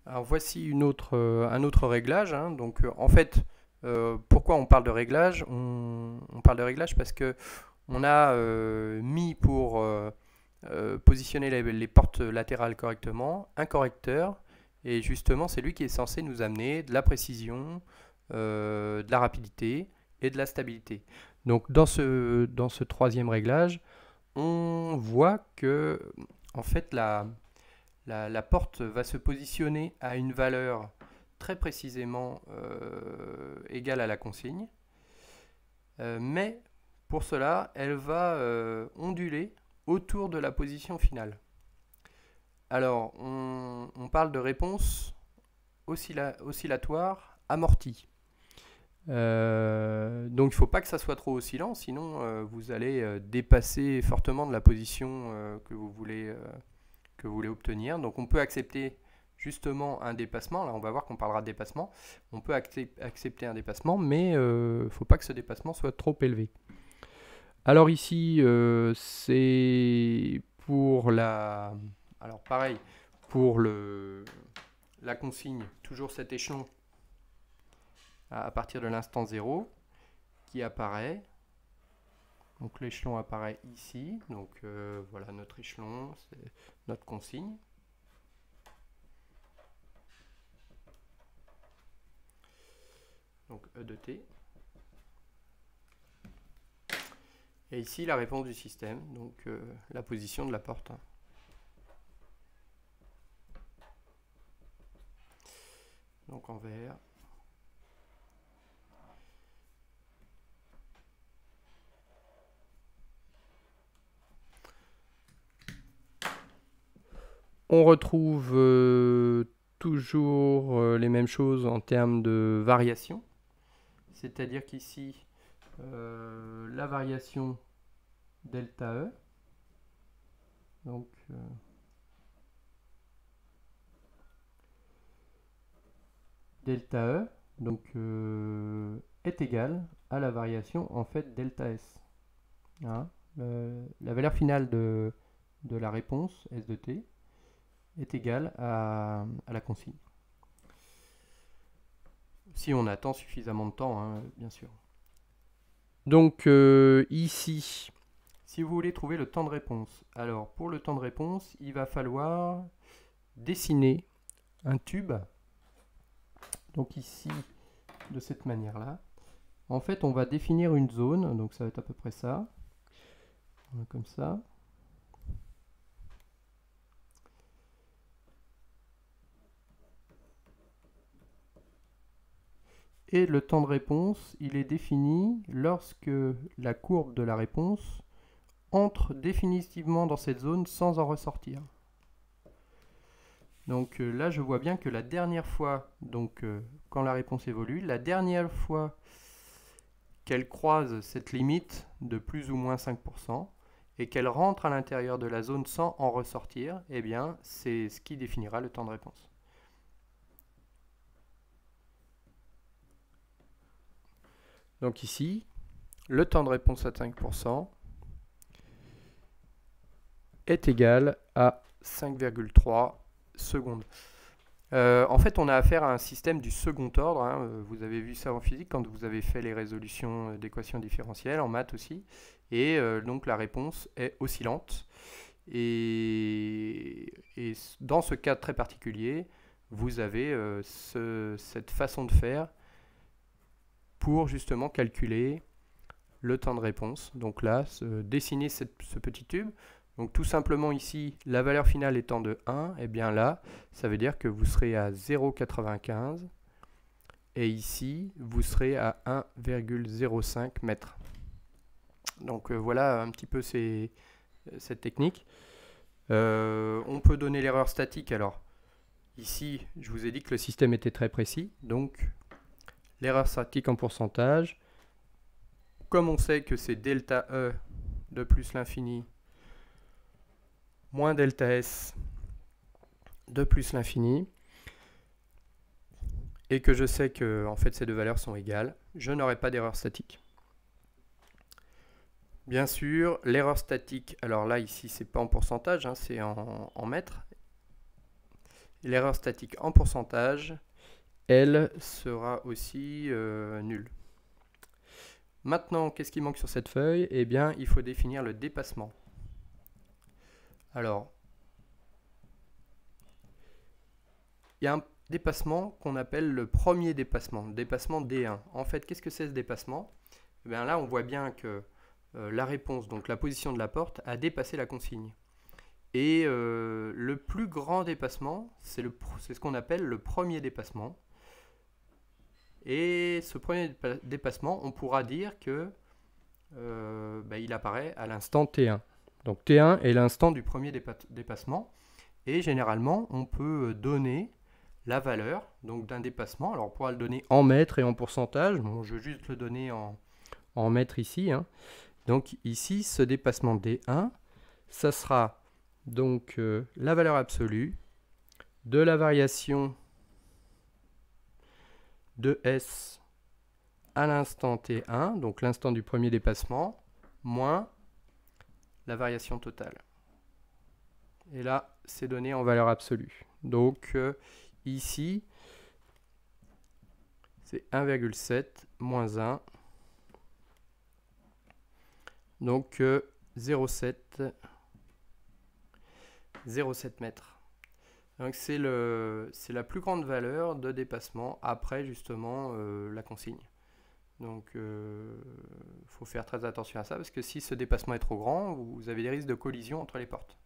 Alors voici un autre réglage, hein. Donc en fait, pourquoi on parle de réglage? On parle de réglage parce que on a mis pour positionner les portes latérales correctement un correcteur, et justement c'est lui qui est censé nous amener de la précision, de la rapidité et de la stabilité. Donc dans ce troisième réglage, on voit que en fait la porte va se positionner à une valeur très précisément égale à la consigne, mais pour cela, elle va onduler autour de la position finale. Alors, on parle de réponse oscillatoire amortie. Donc il ne faut pas que ça soit trop oscillant, sinon vous allez dépasser fortement de la position que vous voulez obtenir. Donc on peut accepter justement un dépassement. Là on va voir qu'on parlera de dépassement. On peut accepter un dépassement, mais il ne faut pas que ce dépassement soit trop élevé. Alors ici c'est pour la... Alors pareil, pour la consigne, toujours cet échelon à partir de l'instant 0 qui apparaît. Donc l'échelon apparaît ici. Donc voilà notre échelon, c'est notre consigne. Donc E de t. Et ici la réponse du système, donc la position de la porte. Donc en vert. On retrouve toujours les mêmes choses en termes de variation. C'est-à-dire qu'ici, la variation delta E, donc delta E donc, est égale à la variation en fait delta S. Hein, la valeur finale de la réponse S de t est égale à la consigne. Si on attend suffisamment de temps, hein, bien sûr. Donc ici, si vous voulez trouver le temps de réponse, alors pour le temps de réponse, il va falloir dessiner un tube. Donc ici, de cette manière-là. En fait, on va définir une zone, donc ça va être à peu près ça. Comme ça. Et le temps de réponse, il est défini lorsque la courbe de la réponse entre définitivement dans cette zone sans en ressortir. Donc là, je vois bien que la dernière fois, donc quand la réponse évolue, la dernière fois qu'elle croise cette limite de plus ou moins 5% et qu'elle rentre à l'intérieur de la zone sans en ressortir, eh bien, c'est ce qui définira le temps de réponse. Donc ici, le temps de réponse à 5% est égal à 5,3 secondes. En fait, on a affaire à un système du second ordre. Hein. Vous avez vu ça en physique quand vous avez fait les résolutions d'équations différentielles, en maths aussi. Et donc la réponse est oscillante. Et dans ce cas très particulier, vous avez cette façon de faire pour justement calculer le temps de réponse. Donc là, dessiner ce petit tube. Donc tout simplement ici, la valeur finale étant de 1, et bien là, ça veut dire que vous serez à 0,95 et ici, vous serez à 1,05 mètres. Donc voilà un petit peu cette technique. On peut donner l'erreur statique. Alors ici, je vous ai dit que le système était très précis. Donc l'erreur statique en pourcentage, comme on sait que c'est delta E de plus l'infini moins delta S de plus l'infini, et que je sais que en fait ces deux valeurs sont égales, je n'aurai pas d'erreur statique. Bien sûr, l'erreur statique, alors là ici c'est pas en pourcentage, hein, c'est en mètres. l'erreur statique en pourcentage, elle sera aussi nulle. Maintenant, qu'est-ce qui manque sur cette feuille? Eh bien, il faut définir le dépassement. Alors, il y a un dépassement qu'on appelle le premier dépassement D1. En fait, qu'est-ce que c'est ce dépassement? Eh bien, là, on voit bien que la réponse, donc la position de la porte, a dépassé la consigne. Et le plus grand dépassement, c'est ce qu'on appelle le premier dépassement. Et ce premier dépassement, on pourra dire que il apparaît à l'instant T1. Donc T1 est l'instant du premier dépassement. Et généralement, on peut donner la valeur d'un dépassement. Alors on pourra le donner en mètres et en pourcentage. Bon, je vais juste le donner en mètres ici. Hein. Donc ici, ce dépassement D1, ça sera donc la valeur absolue de la variation de S à l'instant T1, donc l'instant du premier dépassement, moins la variation totale. Et là, c'est donné en valeur absolue. Donc ici, c'est 1,7 moins 1. Donc 0,7 mètres. Donc c'est la plus grande valeur de dépassement après justement la consigne. Donc il faut faire très attention à ça parce que si ce dépassement est trop grand, vous avez des risques de collision entre les portes.